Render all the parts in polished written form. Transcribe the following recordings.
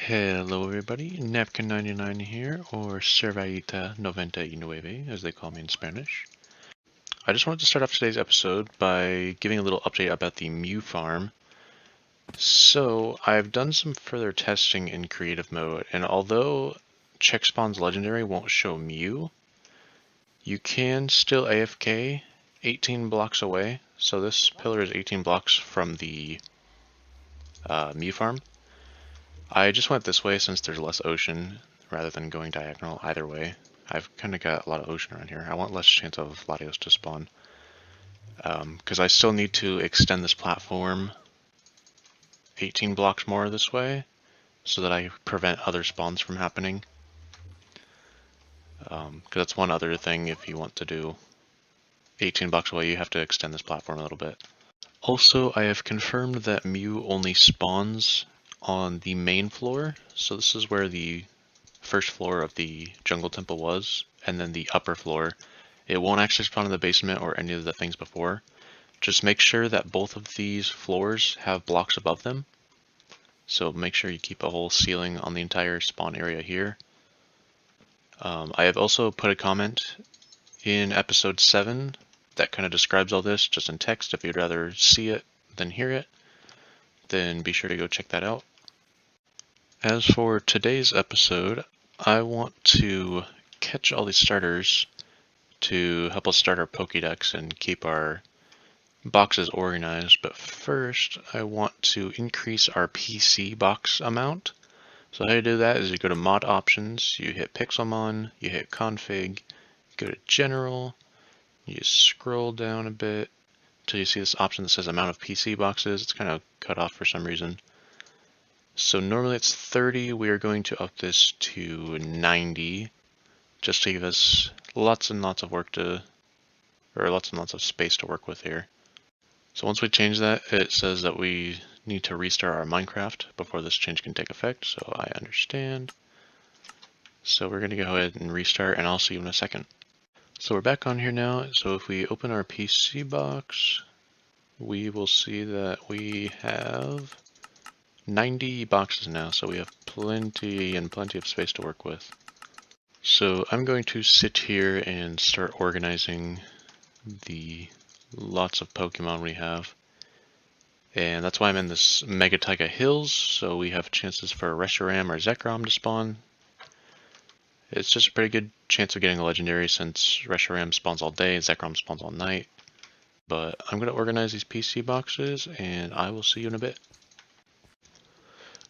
Hello everybody, Napkin99 here, or Servaita 99, as they call me in Spanish. I just wanted to start off today's episode by giving a little update about the Mew farm. So, I've done some further testing in creative mode, and although check spawns legendary won't show Mew, you can still AFK 18 blocks away. So this pillar is 18 blocks from the Mew farm. I just went this way since there's less ocean, rather than going diagonal either way. I've kind of got a lot of ocean around here. I want less chance of Latios to spawn. Because I still need to extend this platform 18 blocks more this way, so that I prevent other spawns from happening. Because that's one other thing, if you want to do 18 blocks away, you have to extend this platform a little bit. Also, I have confirmed that Mew only spawns on the main floor, so this is where the first floor of the jungle temple was, and then the upper floor. It won't actually spawn in the basement or any of the things before. Just make sure that both of these floors have blocks above them. So make sure you keep a whole ceiling on the entire spawn area here. I have also put a comment in episode 7 that kind of describes all this just in text. If you'd rather see it than hear it, then be sure to go check that out. As for today's episode, I want to catch all these starters to help us start our Pokédex and keep our boxes organized, but first I want to increase our PC box amount. So how you do that is you go to mod options, you hit Pixelmon, you hit config, go to general, you scroll down a bit until you see this option that says amount of PC boxes. It's kind of cut off for some reason. So normally it's 30, we are going to up this to 90, just to give us lots and lots of space to work with here. So once we change that, it says that we need to restart our Minecraft before this change can take effect, so I understand. So we're going to go ahead and restart, and I'll see you in a second. So we're back on here now, so if we open our PC box, we will see that we have 90 boxes now, so we have plenty of space to work with. So I'm going to sit here and start organizing the lots of Pokemon we have. And that's why I'm in this Mega Taiga Hills, so we have chances for Reshiram or Zekrom to spawn. It's just a pretty good chance of getting a legendary since Reshiram spawns all day and Zekrom spawns all night. But I'm going to organize these PC boxes, and I will see you in a bit.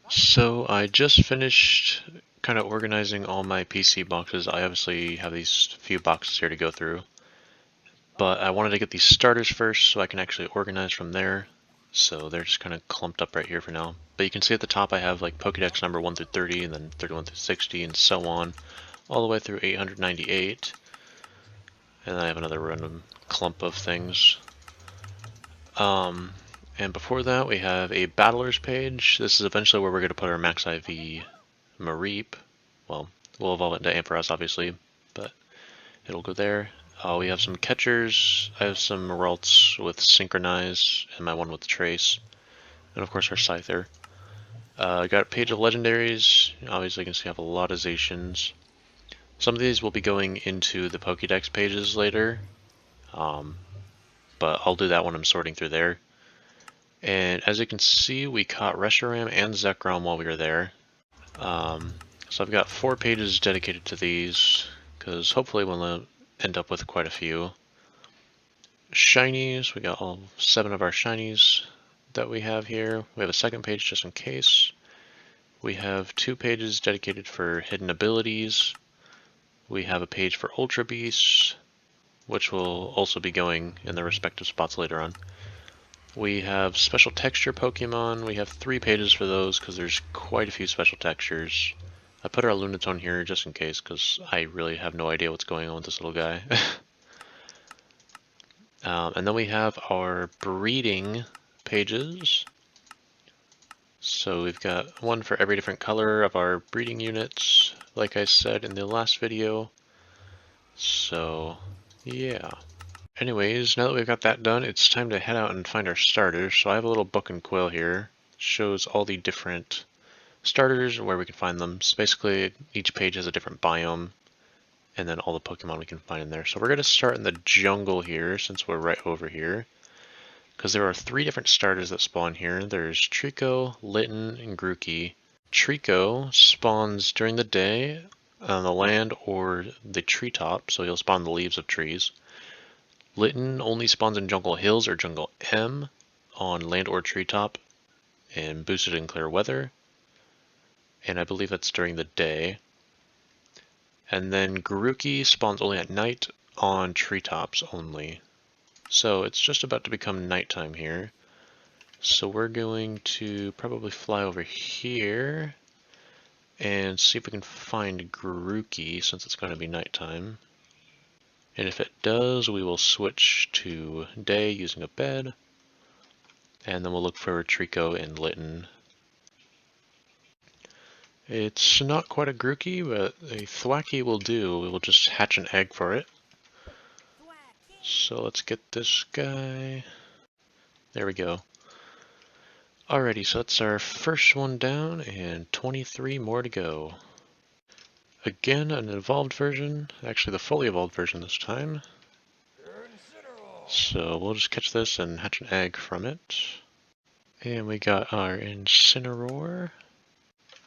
So I just finished kind of organizing all my PC boxes. I obviously have these few boxes here to go through. But I wanted to get these starters first so I can actually organize from there. So they're just kind of clumped up right here for now. But you can see at the top I have like Pokédex number 1 through 30, and then 31 through 60, and so on, all the way through 898. And then I have another random clump of things. And before that we have a Battlers page. This is eventually where we're going to put our Max IV Mareep. Well, we'll evolve it into Ampharos obviously, but it'll go there. We have some catchers. I have some Ralts with Synchronize and my one with Trace. And of course our Scyther. I got a page of legendaries. Obviously you can see I have a lot of Zacians. Some of these will be going into the Pokédex pages later. But I'll do that when I'm sorting through there. And as you can see, we caught Reshiram and Zekrom while we were there. So I've got 4 pages dedicated to these, because hopefully we'll end up with quite a few. Shinies, we got all 7 of our shinies that we have here. We have a second page just in case. We have 2 pages dedicated for hidden abilities. We have a page for Ultra Beasts, which will also be going in their respective spots later on. We have special texture Pokemon. We have 3 pages for those because there's quite a few special textures. I put our Lunatone here just in case because I really have no idea what's going on with this little guy. And then we have our breeding pages. So we've got one for every different color of our breeding units, like I said in the last video. So, yeah. Anyways, now that we've got that done, it's time to head out and find our starters. So I have a little book and quill here. It shows all the different starters and where we can find them. So basically, each page has a different biome, and then all the Pokemon we can find in there. So we're going to start in the jungle here, since we're right over here. Because there are 3 different starters that spawn here. There's Trico, Litten, and Grookey. Trico spawns during the day on the land or the treetop, so he'll spawn the leaves of trees. Litten only spawns in Jungle Hills or Jungle M on land or treetop and boosted in clear weather. And I believe that's during the day. And then Grookey spawns only at night on treetops only. So it's just about to become nighttime here. So we're going to probably fly over here and see if we can find Grookey since it's going to be nighttime. And if it does, we will switch to day using a bed. And then we'll look for Trico and Litten. It's not quite a Grookey, but a Thwacky will do. We will just hatch an egg for it. So let's get this guy. There we go. Alrighty, so that's our first one down, and 23 more to go. Again, an evolved version, actually the fully evolved version this time. So we'll just catch this and hatch an egg from it. And we got our Incineroar.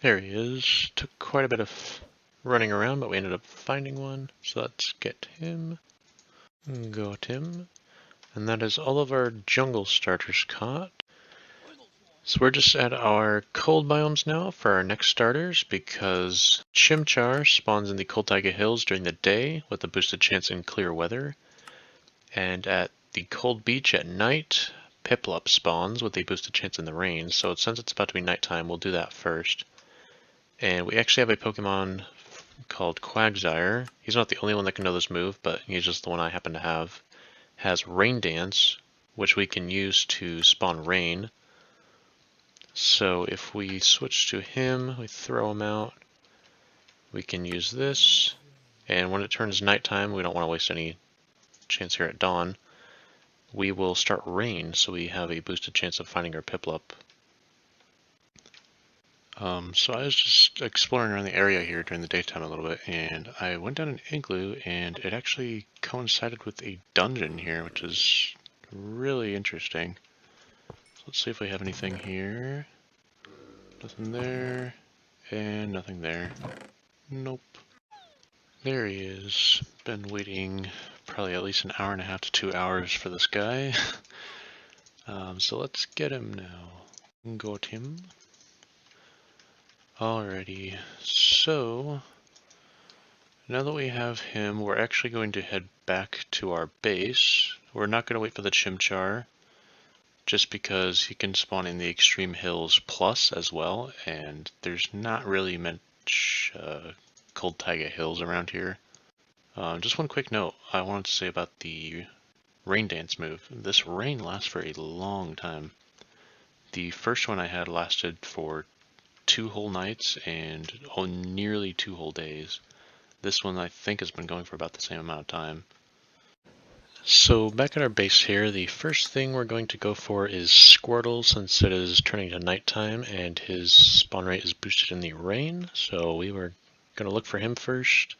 There he is. Took quite a bit of running around, but we ended up finding one. So let's get him. Got him. And that is all of our jungle starters caught. So we're just at our cold biomes now for our next starters because Chimchar spawns in the Cold Taiga Hills during the day with a boosted chance in clear weather. And at the cold beach at night, Piplup spawns with a boosted chance in the rain. So since it's about to be nighttime, we'll do that first. And we actually have a Pokemon called Quagsire. He's not the only one that can know this move, but he's just the one I happen to have. Has Rain Dance, which we can use to spawn rain. So if we switch to him, we throw him out, we can use this, and when it turns nighttime, we don't want to waste any chance here at dawn, we will start rain, so we have a boosted chance of finding our Piplup. So I was just exploring around the area here during the daytime a little bit, and I went down an igloo, and it actually coincided with a dungeon here, which is really interesting. So let's see if we have anything here. Nothing there, and nothing there. Nope. There he is. Been waiting probably at least an hour and a half to 2 hours for this guy. So let's get him now. Got him. Alrighty, so now that we have him, we're actually going to head back to our base. We're not going to wait for the Chimchar, just because he can spawn in the Extreme Hills Plus as well, and there's not really much Cold Taiga Hills around here. Just one quick note I wanted to say about the Rain Dance move. This rain lasts for a long time. The first one I had lasted for 2 whole nights and nearly 2 whole days. This one I think has been going for about the same amount of time. So back at our base here, the first thing we're going to go for is Squirtle, since it is turning to nighttime and his spawn rate is boosted in the rain. So we were going to look for him first.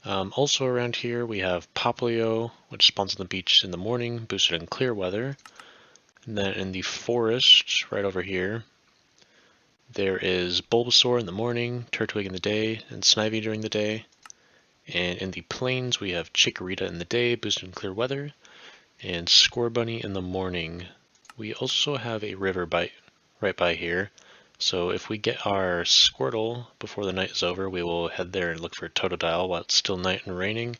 Also around here we have Poplio, which spawns on the beach in the morning, boosted in clear weather. And then in the forest, right over here, there is Bulbasaur in the morning, Turtwig in the day, and Snivy during the day. And in the plains we have Chikorita in the day, boosted in clear weather, and Scorbunny in the morning. We also have a river right by here. So if we get our Squirtle before the night is over, we will head there and look for Totodile while it's still night and raining.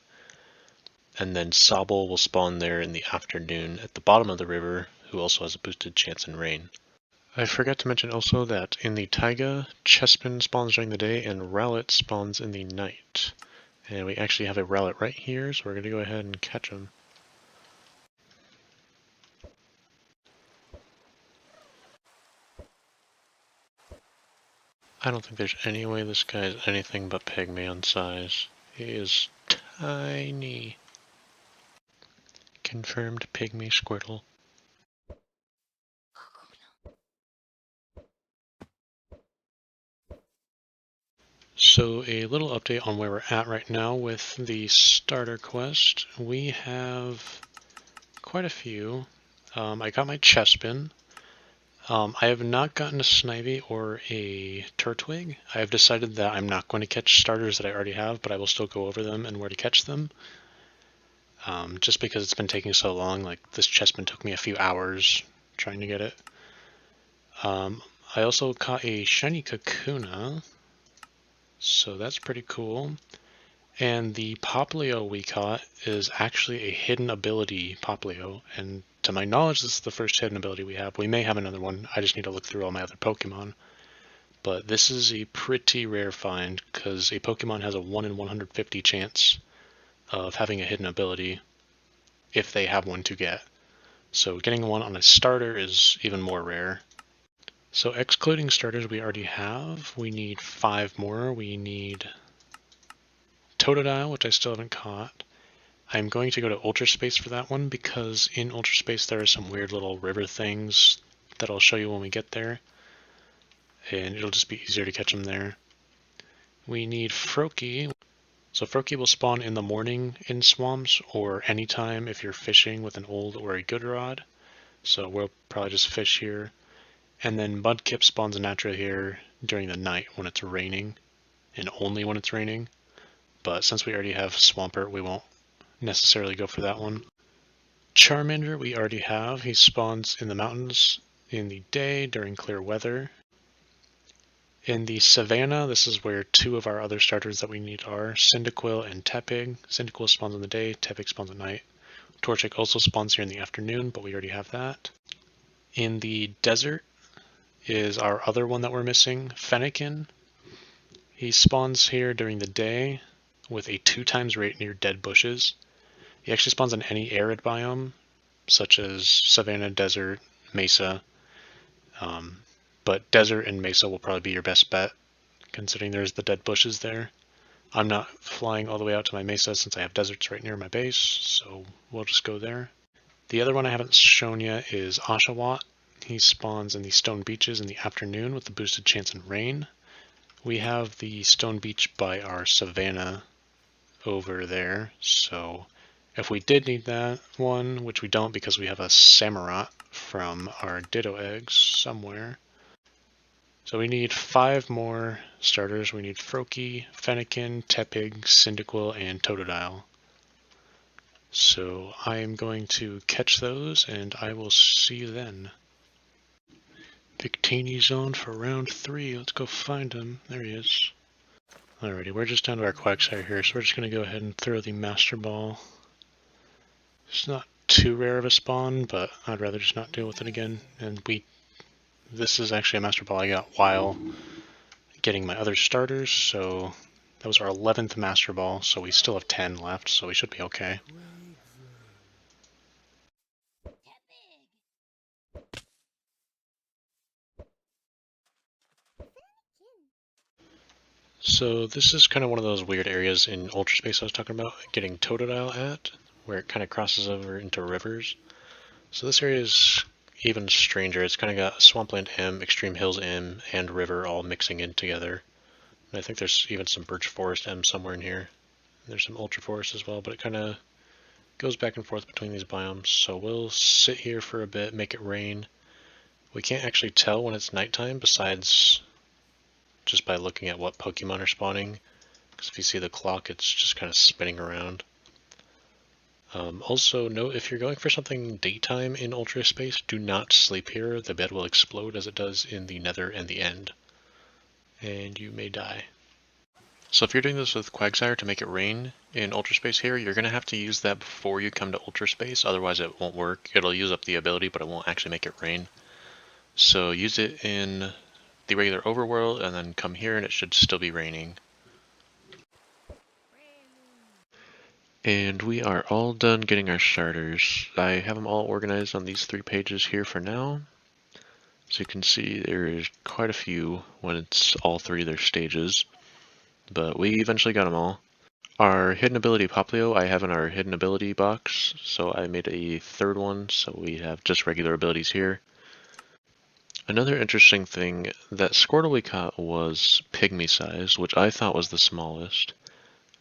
And then Sobble will spawn there in the afternoon at the bottom of the river, who also has a boosted chance in rain. I forgot to mention also that in the taiga, Chespin spawns during the day and Rowlet spawns in the night. And we actually have a Rowlet right here, so we're going to go ahead and catch him. I don't think there's any way this guy is anything but Pygmalion size. He is tiny. Confirmed Pygmy Squirtle. So a little update on where we're at right now with the starter quest. We have quite a few. I got my chestpin. I have not gotten a snivy or a turtwig. I have decided that I'm not going to catch starters that I already have, but I will still go over them and where to catch them. Just because it's been taking so long, like this chestpin took me a few hours trying to get it. I also caught a shiny Kakuna, so that's pretty cool. And the Poplio we caught is actually a hidden ability Poplio, and to my knowledge this is the first hidden ability we have. We may have another one, I just need to look through all my other Pokemon. But this is a pretty rare find, because a Pokemon has a 1 in 150 chance of having a hidden ability if they have one to get. So getting one on a starter is even more rare. So excluding starters we already have, we need 5 more. We need Totodile, which I still haven't caught. I'm going to go to Ultra Space for that one because in Ultra Space there are some weird little river things that I'll show you when we get there. And it'll just be easier to catch them there. We need Froakie. So Froakie will spawn in the morning in swamps or anytime if you're fishing with an old or a good rod. So we'll probably just fish here. And then Mudkip spawns naturally here during the night when it's raining, and only when it's raining. But since we already have Swampert, we won't necessarily go for that one. Charmander we already have. He spawns in the mountains in the day during clear weather. In the savannah, this is where 2 of our other starters that we need are Cyndaquil and Tepig. Cyndaquil spawns in the day, Tepig spawns at night. Torchic also spawns here in the afternoon, but we already have that. In the desert is our other one that we're missing, Fennekin. He spawns here during the day with a 2x rate near dead bushes. He actually spawns in any arid biome, such as savanna, desert, mesa. But desert and mesa will probably be your best bet, considering there's the dead bushes there. I'm not flying all the way out to my mesa since I have deserts right near my base, so we'll just go there. The other one I haven't shown yet is Oshawott. He spawns in the stone beaches in the afternoon with the boosted chance in rain. We have the stone beach by our savannah over there, so if we did need that one, which we don't because we have a Samurott from our Ditto eggs somewhere. So we need 5 more starters. We need Froakie, Fennekin, Tepig, Cyndaquil, and Totodile. So I am going to catch those, and I will see you then. Victini zone for round 3. Let's go find him. There he is. Alrighty, we're just down to our Quagsire here, so we're just going to go ahead and throw the Master Ball. It's not too rare of a spawn, but I'd rather just not deal with it again. And this is actually a Master Ball I got while getting my other starters, so that was our 11th Master Ball, so we still have 10 left, so we should be okay. So this is kind of one of those weird areas in Ultra Space I was talking about getting Totodile at, where it kind of crosses over into rivers. So this area is even stranger. It's kind of got Swampland M, Extreme Hills M, and River all mixing in together. And I think there's even some Birch Forest M somewhere in here. There's some Ultra Forest as well, but it kind of goes back and forth between these biomes. So we'll sit here for a bit, make it rain. We can't actually tell when it's nighttime besides just by looking at what Pokemon are spawning, because if you see the clock, it's just kind of spinning around. Also note, if you're going for something daytime in Ultra Space, do not sleep here. The bed will explode as it does in the Nether and the End, and you may die. So if you're doing this with Quagsire to make it rain in Ultra Space here, you're going to have to use that before you come to Ultra Space, otherwise it won't work. It'll use up the ability, but it won't actually make it rain. So use it in the regular overworld, and then come here and it should still be raining. And we are all done getting our starters. I have them all organized on these 3 pages here for now. So you can see there is quite a few when it's all 3 of their stages. But we eventually got them all. Our hidden ability Poplio I have in our hidden ability box, so I made a 3rd one, so we have just regular abilities here. Another interesting thing, that Squirtle we caught was pygmy size, which I thought was the smallest,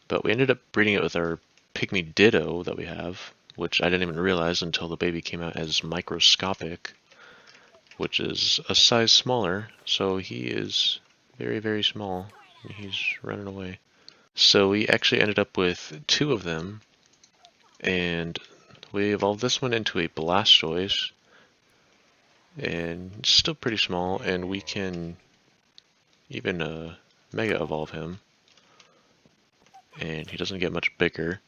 but we ended up breeding it with our pygmy ditto that we have, which I didn't even realize until the baby came out as microscopic, which is a size smaller, so he is very, very small. He's running away. So we actually ended up with two of them, and we evolved this one into a Blastoise, and it's still pretty small, and we can even Mega Evolve him, and he doesn't get much bigger,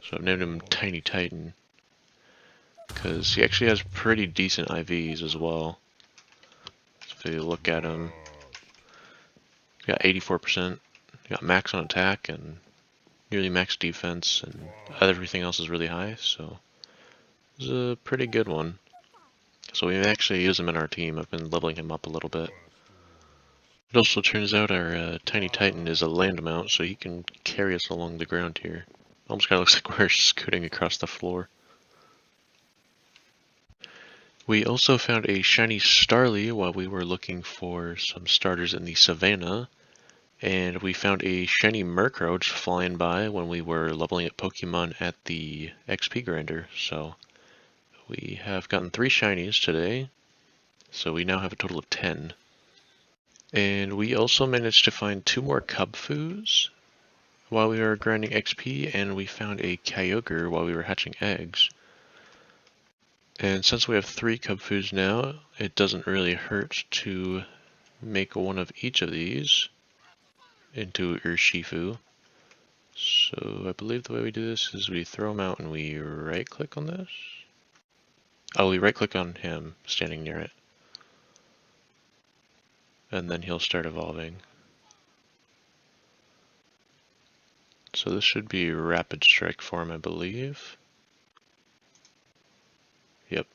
so I've named him Tiny Titan, because he actually has pretty decent IVs as well. So if you look at him, he's got 84%, he got max on attack, and nearly max defense, and everything else is really high, so it's a pretty good one. So we actually use him in our team. I've been leveling him up a little bit. It also turns out our Tiny Titan is a land mount, so he can carry us along the ground here. Almost kind of looks like we're scooting across the floor. We also found a shiny Starly while we were looking for some starters in the savannah. And we found a shiny Murkrow flying by when we were leveling up Pokemon at the XP grinder. So we have gotten 3 shinies today. So we now have a total of 10. And we also managed to find 2 more Cubfoos while we were grinding XP, and we found a Kyogre while we were hatching eggs. And since we have 3 Cubfoos now, it doesn't really hurt to make one of each of these into Urshifu. So I believe the way we do this is we throw him out and we right click on this. Oh, we right click on him standing near it. And then he'll start evolving. So this should be Rapid Strike form, I believe. Yep.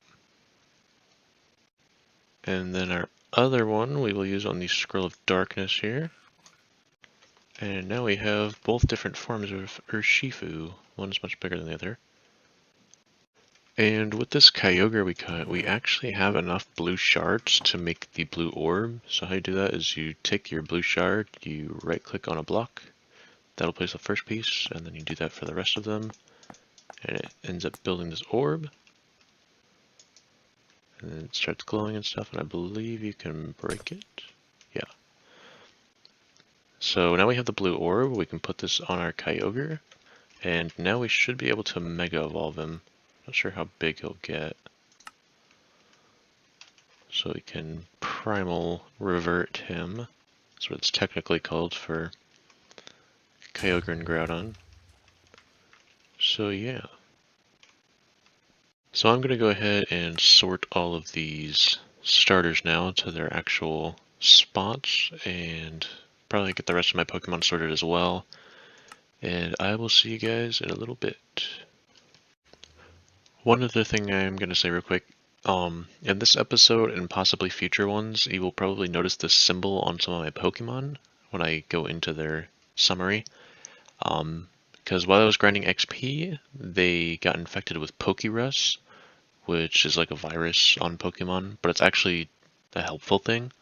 And then our other one we will use on the Scroll of Darkness here. And now we have both different forms of Urshifu. One is much bigger than the other. And with this Kyogre we caught, we actually have enough blue shards to make the blue orb. So how you do that is you take your blue shard, you right click on a block, that'll place the first piece, and then you do that for the rest of them. And it ends up building this orb. And then it starts glowing and stuff, and I believe you can break it. Yeah. So now we have the blue orb, we can put this on our Kyogre, and now we should be able to Mega Evolve him. Not sure how big he'll get. So we can Primal Revert him. That's what it's technically called for Kyogre and Groudon. So yeah. So I'm going to go ahead and sort all of these starters now to their actual spots, and probably get the rest of my Pokemon sorted as well. And I will see you guys in a little bit. One other thing I'm going to say real quick. In this episode and possibly future ones, you will probably notice this symbol on some of my Pokemon when I go into their summary. Because while I was grinding XP, they got infected with Pokerus, which is like a virus on Pokemon, but it's actually a helpful thing.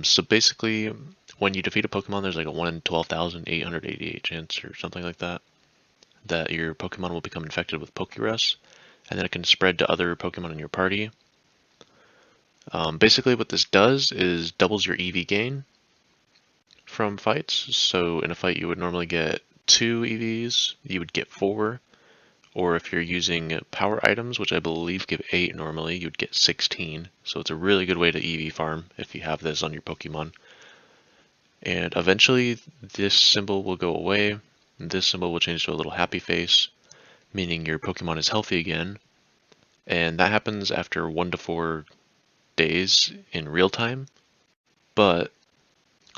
So basically, when you defeat a Pokemon, there's like a 1 in 12,888 chance or something like that, that your Pokemon will become infected with Pokerus, and then it can spread to other Pokemon in your party. Basically what this does is doubles your EV gain from fights. So in a fight you would normally get 2 EVs, you would get 4. Or if you're using power items, which I believe give 8 normally, you'd get 16. So it's a really good way to EV farm if you have this on your Pokemon. And eventually this symbol will go away, and this symbol will change to a little happy face, meaning your Pokemon is healthy again. And that happens after 1 to 4 days in real time, but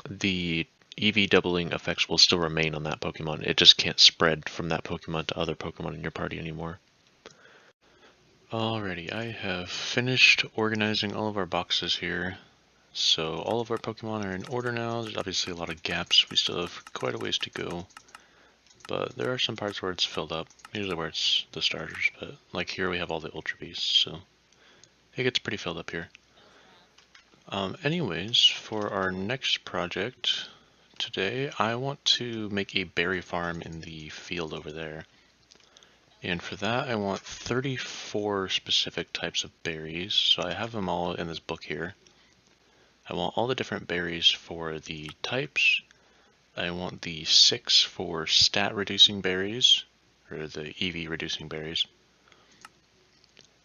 the EV doubling effects will still remain on that Pokemon. It just can't spread from that Pokemon to other Pokemon in your party anymore. Alrighty, I have finished organizing all of our boxes here. So all of our Pokemon are in order now. There's obviously a lot of gaps. We still have quite a ways to go. But there are some parts where it's filled up, usually where it's the starters. But like here we have all the Ultra Beasts, so it gets pretty filled up here. Anyways, for our next project today, I want to make a berry farm in the field over there. And for that, I want 34 specific types of berries, so I have them all in this book here. I want all the different berries for the types. I want the 6 for stat reducing berries, or the EV reducing berries.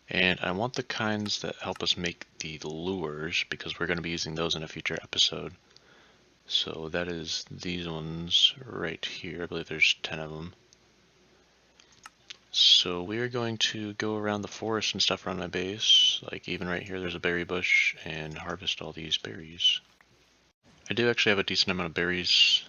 And I want the kinds that help us make the lures, because we're going to be using those in a future episode. So that is these ones right here. I believe there's 10 of them. So we are going to go around the forest and stuff around my base, like even right here there's a berry bush, and harvest all these berries. I do actually have a decent amount of berries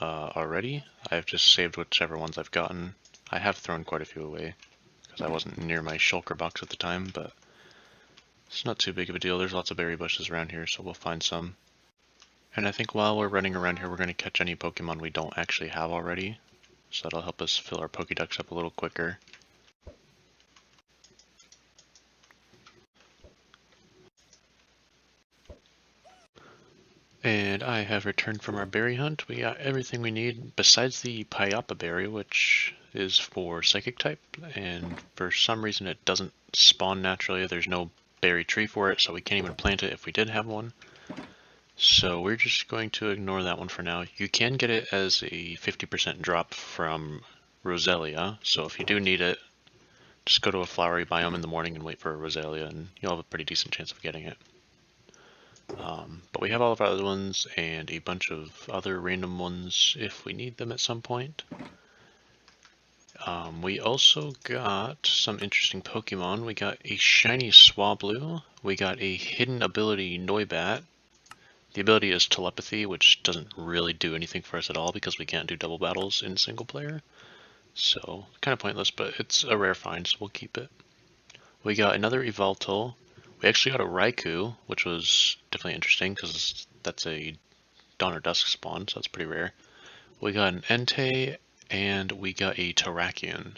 already. I've just saved whichever ones I've gotten. I have thrown quite a few away, because I wasn't near my shulker box at the time, but it's not too big of a deal. There's lots of berry bushes around here, so we'll find some. And I think while we're running around here, we're going to catch any Pokemon we don't actually have already, so that'll help us fill our Pokédex up a little quicker. And I have returned from our berry hunt. We got everything we need besides the Pyapa berry, which is for Psychic type, and for some reason it doesn't spawn naturally. There's no berry tree for it, so we can't even plant it if we did have one. So we're just going to ignore that one for now. You can get it as a 50% drop from Roselia, so if you do need it, just go to a flowery biome in the morning and wait for a Roselia, and you'll have a pretty decent chance of getting it. But we have all of our other ones and a bunch of other random ones if we need them at some point. We also got some interesting Pokemon. We got a shiny Swablu. We got a hidden ability Noibat. The ability is telepathy, which doesn't really do anything for us at all because we can't do double battles in single player. So kind of pointless, but it's a rare find, so we'll keep it. We got another Evoltal. We actually got a Raikou, which was definitely interesting because that's a dawn or dusk spawn, so that's pretty rare. We got an Entei, and we got a Terrakion.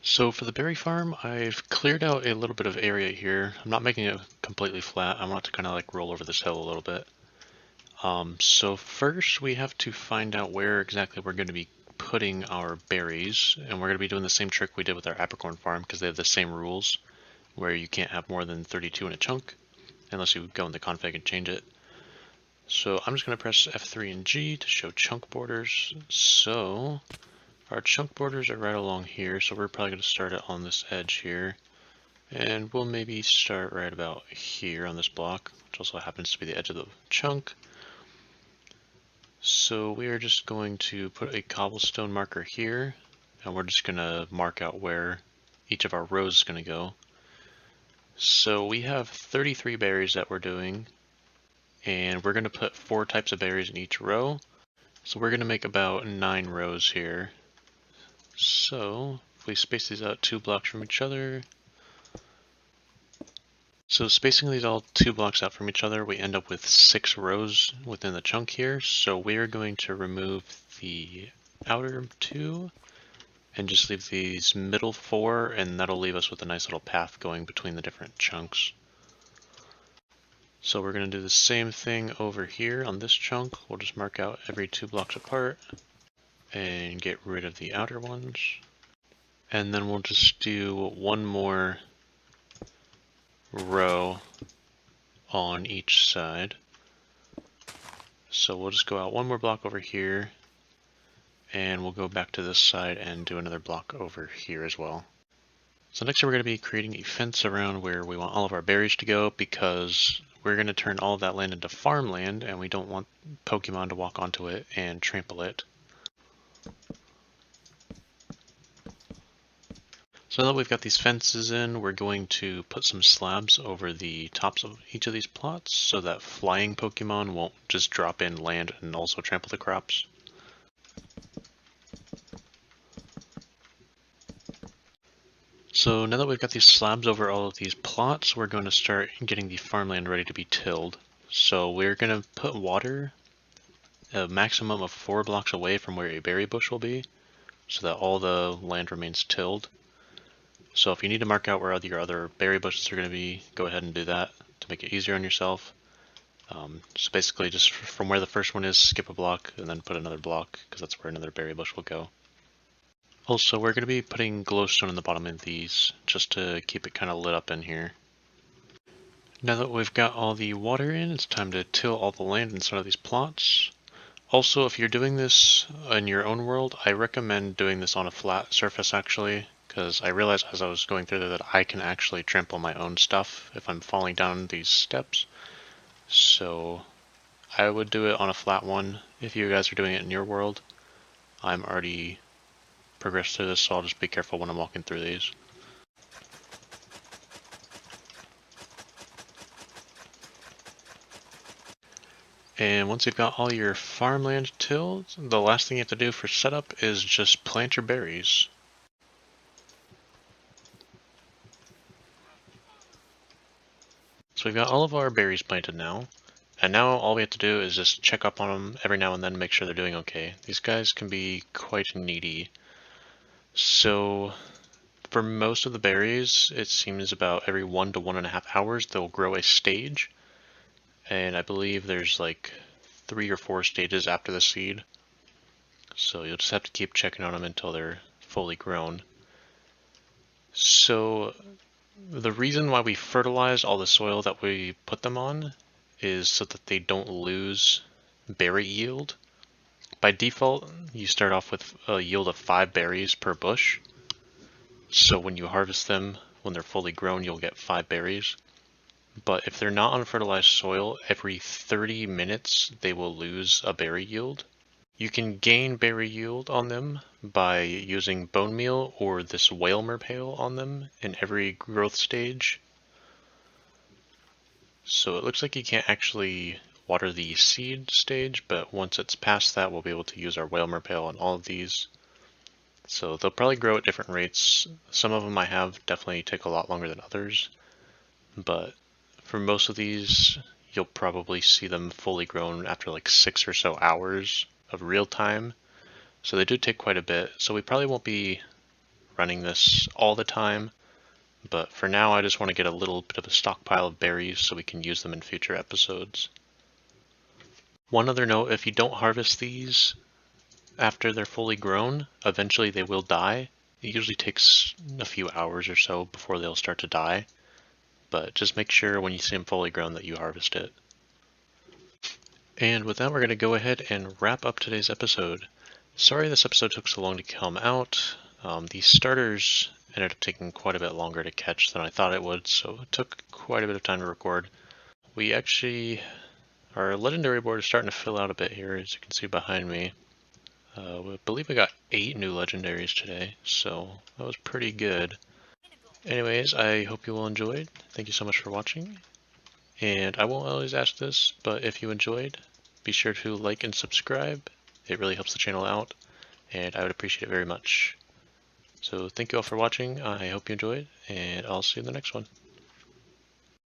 So for the berry farm, I've cleared out a little bit of area here. I'm not making it completely flat. I want to kind of like roll over this hill a little bit. So first we have to find out where exactly we're going to be putting our berries, and we're going to be doing the same trick we did with our apricorn farm because they have the same rules, where you can't have more than 32 in a chunk, unless you go in the config and change it. So I'm just going to press F3 and G to show chunk borders. So our chunk borders are right along here, so we're probably going to start it on this edge here. And we'll maybe start right about here on this block, which also happens to be the edge of the chunk. So we are just going to put a cobblestone marker here, and we're just going to mark out where each of our rows is going to go. So we have 33 berries that we're doing, and we're going to put 4 types of berries in each row. So we're going to make about 9 rows here. So if we space these out 2 blocks from each other, so spacing these all 2 blocks out from each other, we end up with 6 rows within the chunk here. So we're going to remove the outer 2 and just leave these middle 4, and that'll leave us with a nice little path going between the different chunks. So we're going to do the same thing over here on this chunk. We'll just mark out every 2 blocks apart and get rid of the outer ones. And then we'll just do 1 more row on each side. So we'll just go out 1 more block over here, and we'll go back to this side and do another block over here as well. So next we're going to be creating a fence around where we want all of our berries to go, because we're going to turn all of that land into farmland, and we don't want Pokemon to walk onto it and trample it. So now that we've got these fences in, we're going to put some slabs over the tops of each of these plots so that flying Pokemon won't just drop in land and also trample the crops. So now that we've got these slabs over all of these plots, we're going to start getting the farmland ready to be tilled. So we're going to put water a maximum of 4 blocks away from where a berry bush will be, so that all the land remains tilled. So if you need to mark out where your other berry bushes are going to be, go ahead and do that. to make it easier on yourself. So basically just from where the first one is, skip a block and then put another block, because that's where another berry bush will go. Also, we're going to be putting glowstone in the bottom of these, just to keep it kind of lit up in here. Now that we've got all the water in, it's time to till all the land inside of these plots. Also, if you're doing this in your own world, I recommend doing this on a flat surface actually, because I realized as I was going through there that I can actually trample my own stuff if I'm falling down these steps. So I would do it on a flat one if you guys are doing it in your world. I'm already progressed through this, so I'll just be careful when I'm walking through these. And once you've got all your farmland tilled, the last thing you have to do for setup is just plant your berries. So we've got all of our berries planted now, and now all we have to do is just check up on them every now and then, make sure they're doing okay. These guys can be quite needy. So for most of the berries, it seems about every 1 to 1.5 hours they'll grow a stage, and I believe there's like 3 or 4 stages after the seed. So you'll just have to keep checking on them until they're fully grown. So the reason why we fertilize all the soil that we put them on is so that they don't lose berry yield. By default, you start off with a yield of 5 berries per bush. So when you harvest them, when they're fully grown, you'll get 5 berries. But if they're not on fertilized soil, every 30 minutes they will lose a berry yield. You can gain berry yield on them by using bone meal or this whale merpale on them in every growth stage. So it looks like you can't actually water the seed stage, but once it's past that, we'll be able to use our whale merpale on all of these. So they'll probably grow at different rates. Some of them I have definitely take a lot longer than others, but for most of these, you'll probably see them fully grown after like 6 or so hours of real time. So they do take quite a bit, so we probably won't be running this all the time, but for now I just want to get a little bit of a stockpile of berries so we can use them in future episodes. One other note, if you don't harvest these after they're fully grown, eventually they will die. It usually takes a few hours or so before they'll start to die, but just make sure when you see them fully grown that you harvest it. And with that, we're going to go ahead and wrap up today's episode. Sorry this episode took so long to come out. These starters ended up taking quite a bit longer to catch than I thought it would, so it took quite a bit of time to record. Our legendary board is starting to fill out a bit here, as you can see behind me. I believe we got 8 new legendaries today, so that was pretty good. Anyways, I hope you all enjoyed. Thank you so much for watching. And I won't always ask this, but if you enjoyed, be sure to like and subscribe. It really helps the channel out, and I would appreciate it very much. So thank you all for watching. I hope you enjoyed, and I'll see you in the next one.